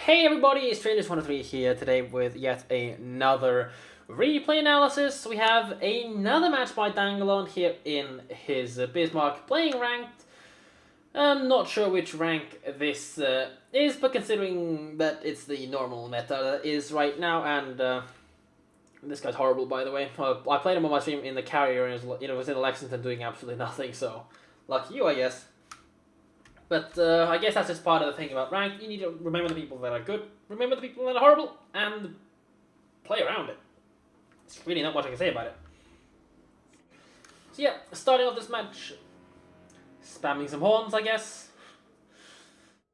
Hey everybody, it's Trailers103 here today with yet another replay analysis. We have another match by Dangalon here in his Bismarck playing ranked. I'm not sure which rank this is, but considering that it's the normal meta that is right now, and this guy's horrible by the way. I played him on my stream in the carrier and it was in Lexington doing absolutely nothing, so lucky you I guess. But I guess that's just part of the thing about rank. You need to remember the people that are good, remember the people that are horrible, and play around it. There's really not much I can say about it. So yeah, starting off this match, spamming some horns, I guess.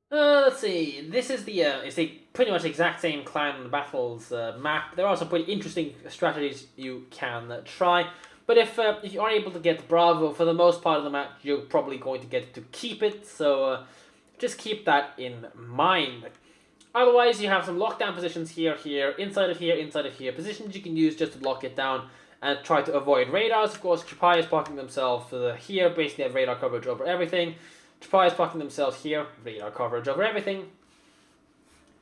Let's see. This is the it's the pretty much exact same clan battles map. There are some pretty interesting strategies you can try. But if you are able to get Bravo for the most part of the match, you're probably going to get to keep it, so just keep that in mind. Otherwise, you have some lockdown positions here, inside of here, positions you can use just to lock it down and try to avoid radars. Of course, Chapai is parking themselves here, basically have radar coverage over everything. Chapai is parking themselves here, radar coverage over everything.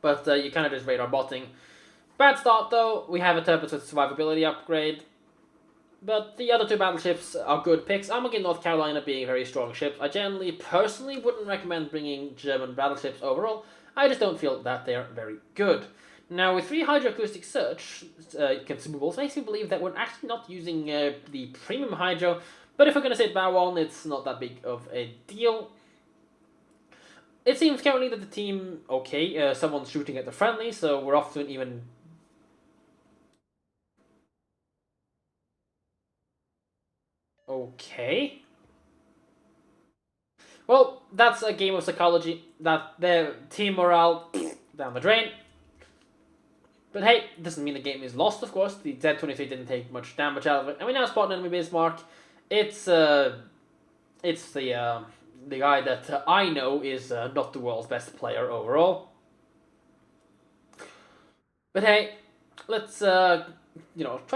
But you kind of just radar botting. Bad start though, we have a Tempest with survivability upgrade. But the other two battleships are good picks. Armageddon and North Carolina being very strong ships. I generally, personally, wouldn't recommend bringing German battleships overall. I just don't feel that they're very good. Now, with 3 hydroacoustic search consumables, makes me believe that we're actually not using the premium hydro. But if we're going to sit bow on, it's not that big of a deal. It seems currently that the team, okay, someone's shooting at the friendly, so we're off to an even... Okay. Well, that's a game of psychology. That their team morale down the drain. But hey, doesn't mean the game is lost, of course. The Z-23 didn't take much damage out of it. And we now spot an enemy Bismarck. It's the guy that I know is not the world's best player overall. But hey, let's try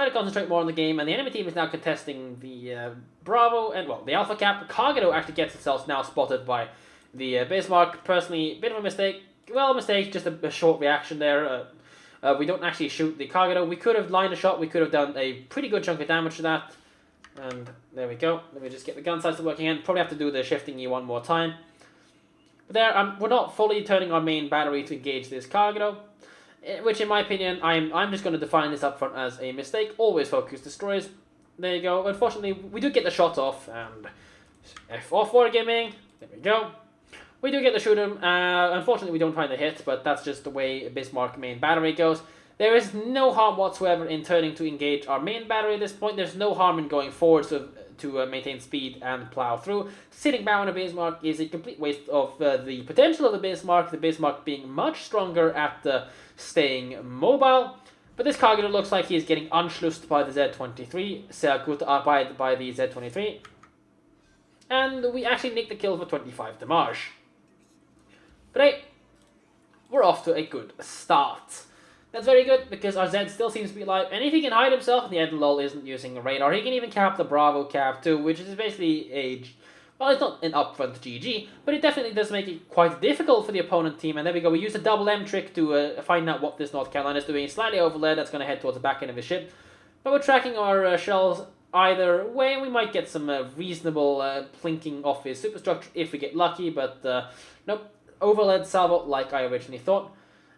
to concentrate more on the game, and the enemy team is now contesting the Bravo, and well, the Alpha Cap. Cargo actually gets itself now spotted by the Bismarck. Personally, bit of a mistake. Well, a mistake, just a short reaction there. We don't actually shoot the Cargo. We could have lined a shot, we could have done a pretty good chunk of damage to that. And there we go. Let me just get the gun sights working in. Probably have to do the shifting E one more time. But there, we're not fully turning our main battery to engage this Cargo. Which, in my opinion, I'm just going to define this up front as a mistake. Always focus destroys. There you go. Unfortunately, we do get the shot off, and F off wargaming. There we go. We do get the shoot him. Unfortunately, we don't find the hit, but that's just the way Bismarck main battery goes. There is no harm whatsoever in turning to engage our main battery at this point. There's no harm in going forward to maintain speed and plow through. Sitting down on a Bismarck is a complete waste of the potential of the Bismarck being much stronger at staying mobile. But this Cargo looks like he is getting unschlussed by the Z-23, by the Z-23. And we actually nicked the kill for 25 damage. But hey, we're off to a good start. That's very good, because our Z still seems to be alive, and if he can hide himself, and the Edlol isn't using a radar, he can even cap the Bravo cap too, which is basically well, it's not an upfront GG, but it definitely does make it quite difficult for the opponent team, and there we go, we use a double M trick to find out what this North Carolina is doing. Slightly overled, that's going to head towards the back end of his ship, but we're tracking our shells either way. We might get some reasonable plinking off his superstructure if we get lucky, but nope, overled salvo like I originally thought.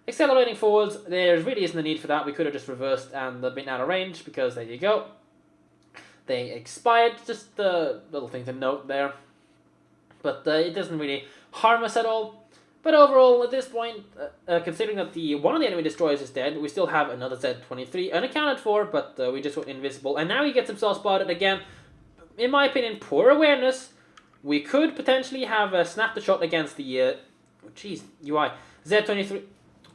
Accelerating forwards, there really isn't a need for that. We could have just reversed and been out of range, because there you go. They expired, just a little thing to note there. But it doesn't really harm us at all. But overall, at this point, considering that one of the enemy destroyers is dead, we still have another Z-23 unaccounted for, but we just went invisible. And now he gets himself spotted again. In my opinion, poor awareness. We could potentially have snapped the shot against the... UI. Z-23...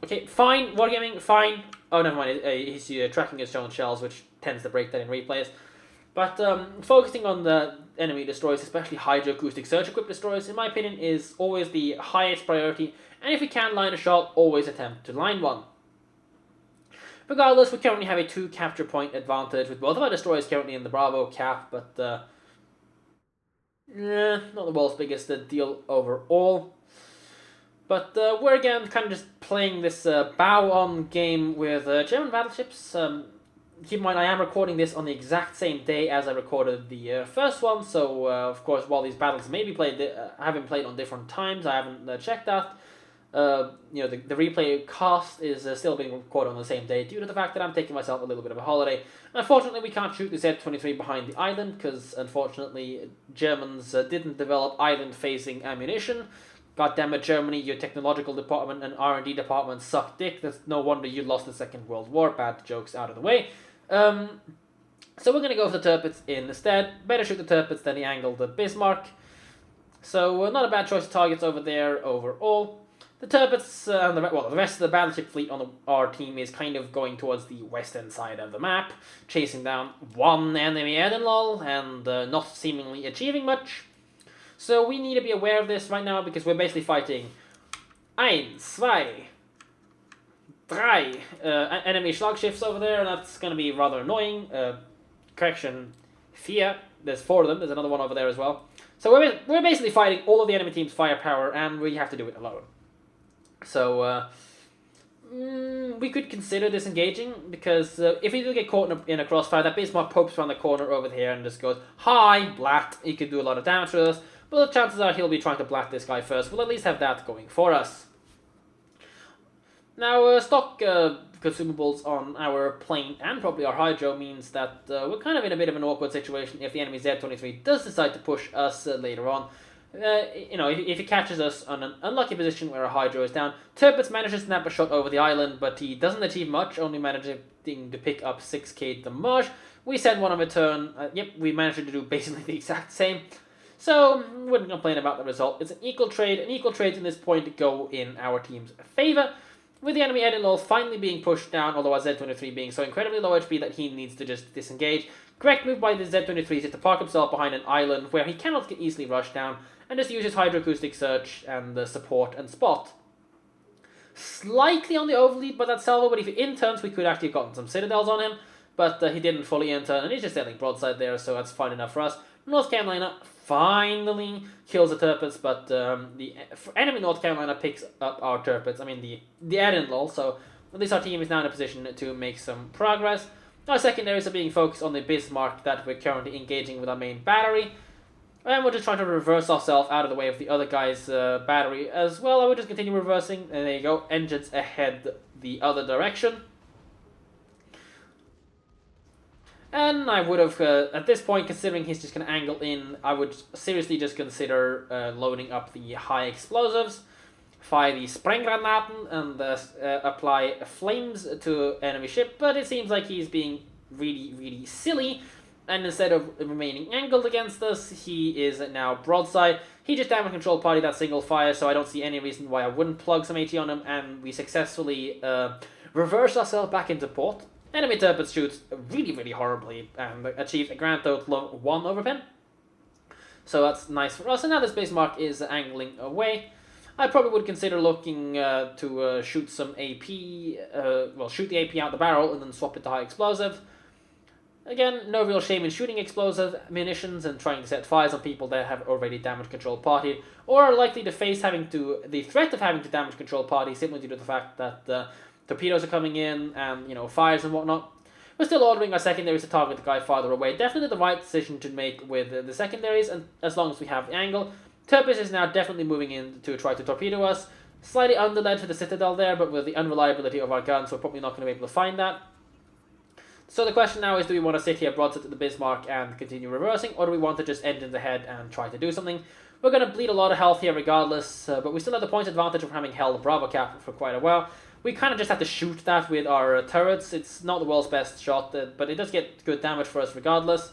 Okay, fine, wargaming, fine. Oh, never mind, he's tracking his own shells, which tends to break that in replays. But focusing on the enemy destroyers, especially hydroacoustic search-equipped destroyers, in my opinion, is always the highest priority. And if we can line a shot, always attempt to line one. Regardless, we currently have a 2 capture point advantage, with both of our destroyers currently in the Bravo cap, but not the world's biggest deal overall. But we're again kind of just playing this bow-on game with German battleships. Keep in mind, I am recording this on the exact same day as I recorded the first one, so of course, while these battles may be played, have been played on different times, I haven't checked that. The replay cast is still being recorded on the same day due to the fact that I'm taking myself a little bit of a holiday. Unfortunately, we can't shoot the Z-23 behind the island because, unfortunately, Germans didn't develop island-facing ammunition. God damn it, Germany, your technological department and R&D department suck dick. That's no wonder you lost the Second World War. Bad jokes out of the way. So we're going to go for the Tirpitz instead. Better shoot the Tirpitz than the angled Bismarck. So not a bad choice of targets over there overall. The Tirpitz and the rest of the battleship fleet on our team is kind of going towards the western side of the map, chasing down one enemy admiral and not seemingly achieving much. So we need to be aware of this right now because we're basically fighting 1, 2, 3 enemy schlagschiffs over there, and that's going to be rather annoying. Correction, 4. There's 4 of them. There's another one over there as well. So we're basically fighting all of the enemy team's firepower, and we have to do it alone. So we could consider disengaging because if we do get caught in a crossfire, that Bismarck pokes around the corner over here and just goes, "Hi, blat." He could do a lot of damage to us. But the chances are he'll be trying to blat this guy first. We'll at least have that going for us. Now, stock consumables on our plane and probably our hydro means that we're kind of in a bit of an awkward situation if the enemy Z-23 does decide to push us later on. If he catches us on an unlucky position where our hydro is down, Tirpitz manages to snap a shot over the island, but he doesn't achieve much, only managing to pick up 6k damage. We send one in return. We managed to do basically the exact same. So, wouldn't complain about the result. It's an equal trade, and equal trades in this point go in our team's favour. With the enemy Edinburgh finally being pushed down, although our Z-23 being so incredibly low HP that he needs to just disengage. Correct move by the Z-23 is to park himself behind an island where he cannot get easily rushed down, and just use his hydroacoustic search and support and spot. Slightly on the overlead by that salvo, but if he interns, we could actually have gotten some citadels on him, but he didn't fully intern, and he's just sailing broadside there, so that's fine enough for us. North Carolina finally kills the Tirpitz, but the enemy North Carolina picks up our Tirpitz, the Edinburgh, so at least our team is now in a position to make some progress. Our secondaries are being focused on the Bismarck that we're currently engaging with our main battery, and we're just trying to reverse ourselves out of the way of the other guy's battery as well. I would just continue reversing, and there you go, engines ahead the other direction. And I would have, at this point, considering he's just going to angle in, I would seriously just consider loading up the high explosives, fire the Sprenggranaten, and apply flames to enemy ship. But it seems like he's being really, really silly, and instead of remaining angled against us, he is now broadside. He just damage control party that single fire, so I don't see any reason why I wouldn't plug some AT on him, and we successfully reverse ourselves back into port. Enemy Tirpitz shoots really, really horribly and achieves a grand total of 1 overpin. So that's nice for us. And now this Bismarck is angling away. I probably would consider looking to shoot some AP, shoot the AP out the barrel and then swap it to high explosive. Again, no real shame in shooting explosive munitions and trying to set fires on people that have already damage control partied, or are likely to face the threat of having to damage control party simply due to the fact that torpedoes are coming in and, fires and whatnot. We're still ordering our secondaries to target the guy farther away. Definitely the right decision to make with the secondaries, and as long as we have the angle. Tirpitz is now definitely moving in to try to torpedo us. Slightly underled for the Citadel there, but with the unreliability of our guns, we're probably not going to be able to find that. So the question now is, do we want to sit here broadside to the Bismarck and continue reversing, or do we want to just end in the head and try to do something? We're going to bleed a lot of health here regardless, but we still have the point advantage of having held Bravo Cap for quite a while. We kind of just have to shoot that with our turrets. It's not the world's best shot, but it does get good damage for us regardless.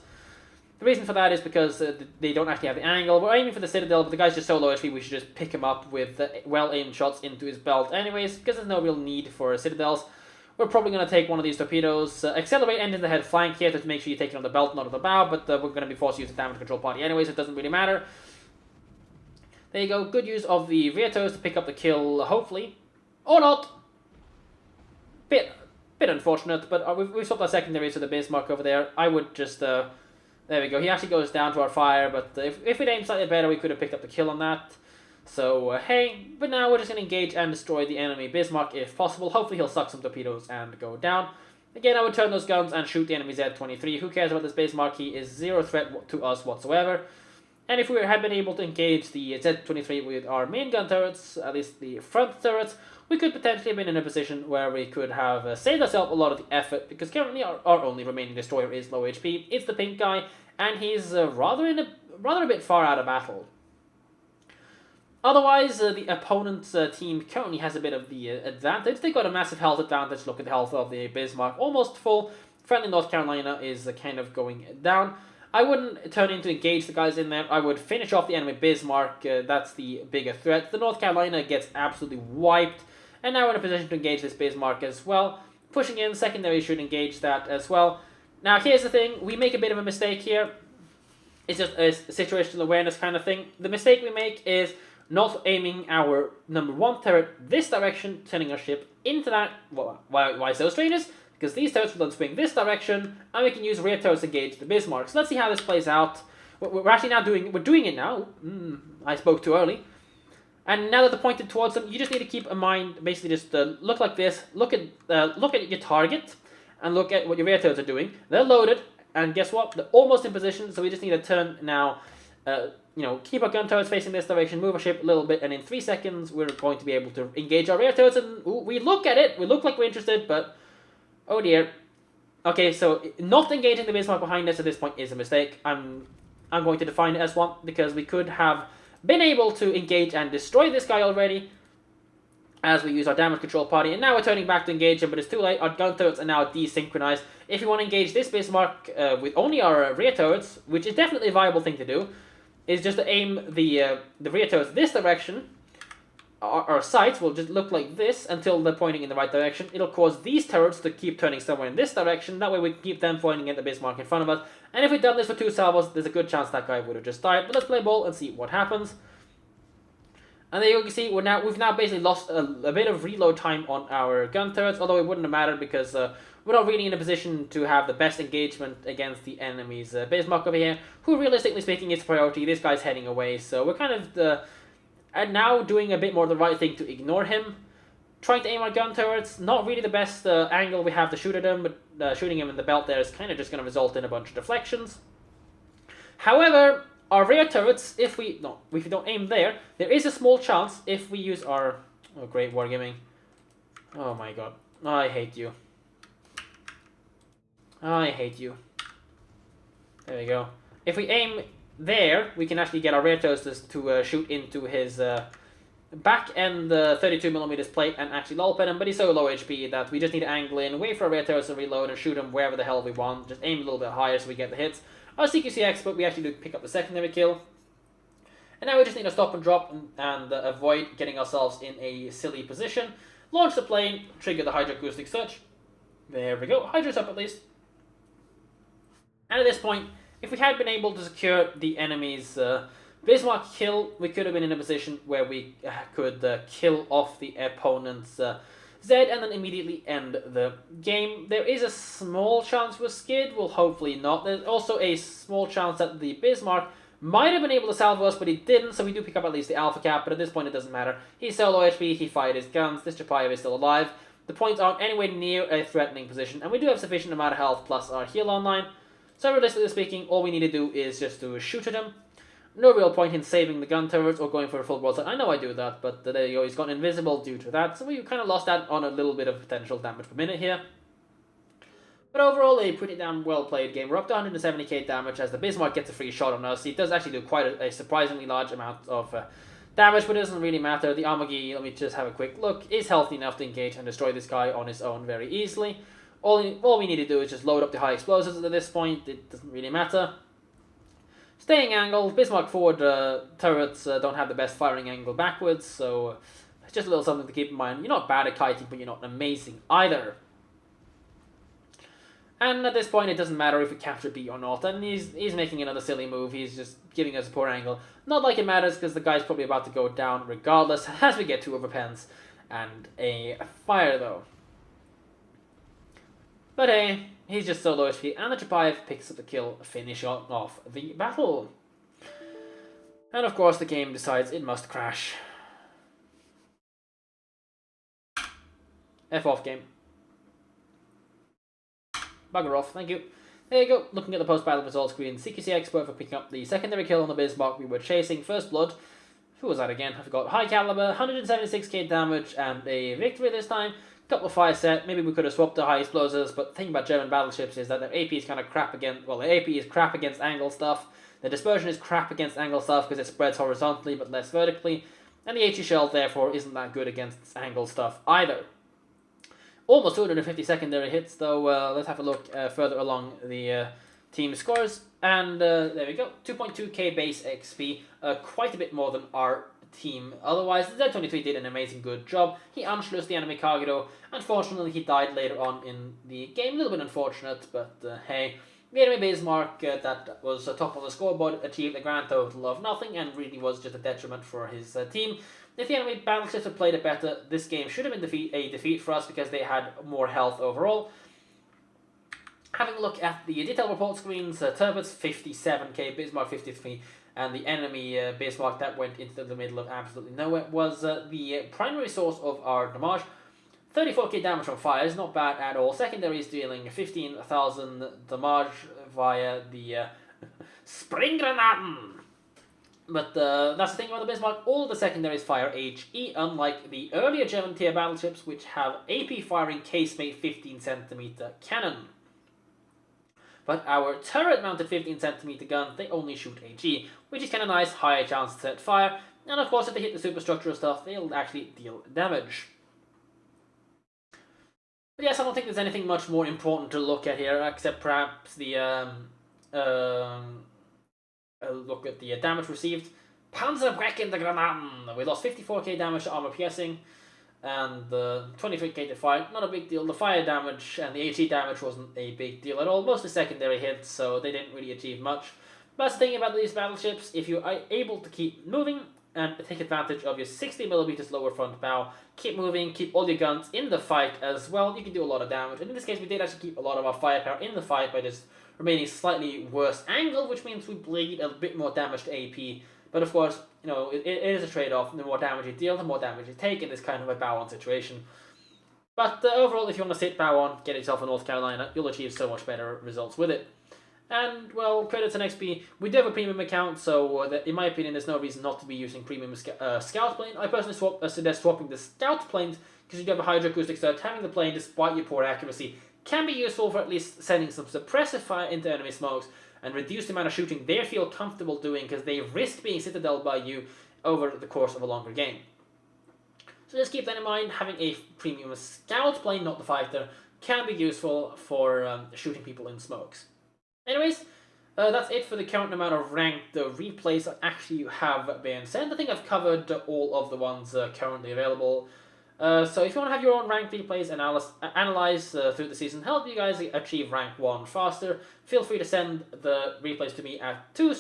The reason for that is because they don't actually have the angle. We're aiming for the Citadel, but the guy's just so low HP, we should just pick him up with well-aimed shots into his belt anyways, because there's no real need for Citadels. We're probably going to take one of these torpedoes, accelerate, end in the head flank here to make sure you take it on the belt, not on the bow, but we're going to be forced to use the damage control party anyways, so it doesn't really matter. There you go, good use of the rear toes to pick up the kill, hopefully. Or not! Bit unfortunate, but we've swapped our secondaries to the Bismarck over there. I would just, there we go, he actually goes down to our fire, but if we'd aimed slightly better, we could have picked up the kill on that. So, hey, but now we're just going to engage and destroy the enemy Bismarck if possible. Hopefully he'll suck some torpedoes and go down. Again, I would turn those guns and shoot the enemy Z-23. Who cares about this Bismarck? He is zero threat to us whatsoever. And if we had been able to engage the Z-23 with our main gun turrets, at least the front turrets, we could potentially have been in a position where we could have saved ourselves a lot of the effort, because currently our only remaining destroyer is low HP. It's the pink guy, and he's rather a bit far out of battle. Otherwise, the opponent's team currently has a bit of the advantage. They've got a massive health advantage. Look at the health of the Bismarck, almost full. Friendly North Carolina is kind of going down. I wouldn't turn in to engage the guys in there. I would finish off the enemy Bismarck. That's the bigger threat. The North Carolina gets absolutely wiped. And now we're in a position to engage this Bismarck as well. Pushing in, secondary should engage that as well. Now, here's the thing. We make a bit of a mistake here. It's just a situational awareness kind of thing. The mistake we make is not aiming our number 1 turret this direction, turning our ship into that. Well, why so, strangers? Because these turrets will then swing this direction, and we can use rear turrets to engage the Bismarck. So let's see how this plays out. We're actually now doing it now. I spoke too early. And now that they're pointed towards them, you just need to keep in mind, basically just look like this. Look at your target, and look at what your rear turrets are doing. They're loaded, and guess what? They're almost in position, so we just need to turn now. Keep our gun turrets facing this direction, move our ship a little bit, and in 3 seconds, we're going to be able to engage our rear turrets. And we look at it, we look like we're interested, but oh dear. Okay, so not engaging the Bismarck behind us at this point is a mistake. I'm going to define it as one, because we could have been able to engage and destroy this guy already as we use our damage control party, and now we're turning back to engage him, but it's too late. Our gun turrets are now desynchronized. If we want to engage this Bismarck with only our rear turrets, which is definitely a viable thing to do, is just to aim the rear turrets this direction. Our sights will just look like this until they're pointing in the right direction. It'll cause these turrets to keep turning somewhere in this direction. That way we can keep them pointing at the Bismarck in front of us. And if we'd done this for 2 salvos, there's a good chance that guy would have just died. But let's play ball and see what happens. And there you can see we've now basically lost a bit of reload time on our gun turrets, although it wouldn't have mattered because we're not really in a position to have the best engagement against the enemy's Bismarck over here, who realistically speaking is priority. This guy's heading away, so we're kind of and now doing a bit more the right thing to ignore him. Trying to aim our gun turrets, not really the best angle we have to shoot at him, but shooting him in the belt there is kind of just going to result in a bunch of deflections. However, our rear turrets, if we don't aim there, there is a small chance if we use our... Oh, great wargaming. Oh my god. I hate you. I hate you. There we go. If we aim there, we can actually get our rear turrets to shoot into his back end 32mm plate and actually lull pin him, but he's so low HP that we just need to angle in, wait for our rear turrets to reload, and shoot him wherever the hell we want. Just aim a little bit higher so we get the hits. Our CQC expert, we actually do pick up the secondary kill. And now we just need to stop and drop and avoid getting ourselves in a silly position. Launch the plane, trigger the hydroacoustic search. There we go, Hydra's up at least. And at this point, if we had been able to secure the enemy's Bismarck kill, we could have been in a position where we could kill off the opponent's Z and then immediately end the game. There is a small chance we're skid, well hopefully not. There's also a small chance that the Bismarck might have been able to salvo us, but he didn't, so we do pick up at least the alpha cap, but at this point it doesn't matter. He's so low HP, he fired his guns, this Chapayev is still alive. The points aren't anywhere near a threatening position, and we do have sufficient amount of health plus our heal online. So realistically speaking, all we need to do is just to shoot at him. No real point in saving the gun turrets or going for a full broadside. I know I do that, but there you go, he's gone invisible due to that, so we kind of lost out on a little bit of potential damage per minute here. But overall, a pretty damn well played game. We're up to 170k damage as the Bismarck gets a free shot on us. He does actually do quite a surprisingly large amount of damage, but it doesn't really matter. The Armagi, let me just have a quick look, is healthy enough to engage and destroy this guy on his own very easily. All we need to do is just load up the high explosives at this point. It doesn't really matter. Staying angle, Bismarck forward turrets don't have the best firing angle backwards, so it's just a little something to keep in mind. You're not bad at kiting, but you're not amazing either. And at this point, it doesn't matter if we capture B or not, and he's making another silly move. He's just giving us a poor angle. Not like it matters, because the guy's probably about to go down regardless, as we get 2 overpens and a fire, though. But hey, he's just so low HP, and the Chapayev picks up the kill, finishing off the battle. And of course the game decides it must crash. F off, game. Bugger off, thank you. There you go, looking at the post-battle results screen, CQC expert for picking up the secondary kill on the Bismarck we were chasing, First Blood. Who was that again? I forgot. High caliber, 176k damage, and a victory this time. Couple of fire set, maybe we could have swapped the high explosives, but the thing about German battleships is that their AP is kind of crap against, well, their AP is crap against angle stuff, the dispersion is crap against angle stuff because it spreads horizontally but less vertically, and the HE shell therefore isn't that good against angle stuff either. Almost 250 secondary hits though. Let's have a look further along the team scores, and there we go, 2.2k base XP, quite a bit more than our team. Otherwise, the Z-23 did an amazing good job. He unschlossed the enemy cargo. Unfortunately, he died later on in the game. A little bit unfortunate, but hey. The enemy Bismarck that was top of the scoreboard achieved a grand total of nothing and really was just a detriment for his team. If the enemy battleships had played it better, this game should have been a defeat for us because they had more health overall. Having a look at the detail report screens, Turbots 57k, Bismarck 53, and the enemy Bismarck that went into the middle of absolutely nowhere was the primary source of our damage. 34k damage from fire is not bad at all. Secondary is dealing 15,000 damage via the Springgranaten. But that's the thing about the Bismarck, all of the secondaries fire HE, unlike the earlier German tier battleships which have AP firing casemate 15cm cannon. But our turret-mounted 15cm gun, they only shoot HE, which is kind of nice, higher chance to set fire, and of course if they hit the superstructure stuff, they'll actually deal damage. But yes, I don't think there's anything much more important to look at here, except perhaps the look at the damage received. Panzerbrechen der Granaten! We lost 54k damage to armor piercing, and 23k to fire, not a big deal. The fire damage and the HE damage wasn't a big deal at all, mostly secondary hits, so they didn't really achieve much. But that's the thing about these battleships, if you are able to keep moving and take advantage of your 60mm lower front bow, keep moving, keep all your guns in the fight as well, you can do a lot of damage. And in this case we did actually keep a lot of our firepower in the fight by just remaining slightly worse angle, which means we bleed a bit more damage to AP. But of course, you know, it is a trade-off. The more damage you deal, the more damage you take in this kind of a bow-on situation. But overall, if you want to sit bow-on, get yourself a North Carolina, you'll achieve so much better results with it. And, well, credits and XP, we do have a premium account, so in my opinion, there's no reason not to be using premium scout plane. I personally suggest swapping the scout planes, because you do have a hydroacoustic surge. Having the plane, despite your poor accuracy, can be useful for at least sending some suppressive fire into enemy smokes, and reduce the amount of shooting they feel comfortable doing, because they risk being citadeled by you over the course of a longer game. So just keep that in mind, having a premium scout plane, not the fighter, can be useful for shooting people in smokes. Anyways, that's it for the current amount of ranked replays that actually have been sent. I think I've covered all of the ones currently available. So if you want to have your own ranked replays and analyze through the season, help you guys achieve rank 1 faster, feel free to send the replays to me at to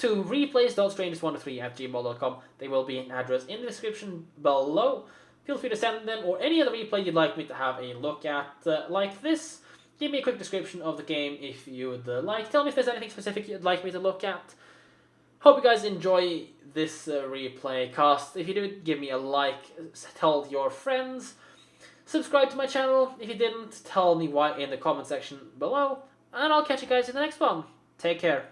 replays.strangest123@gmail.com. They will be an address in the description below. Feel free to send them, or any other replay you'd like me to have a look at, like this. Give me a quick description of the game if you would like. Tell me if there's anything specific you'd like me to look at. Hope you guys enjoy this replay cast. If you do, give me a like, tell your friends. Subscribe to my channel. If you didn't, tell me why in the comment section below. And I'll catch you guys in the next one. Take care.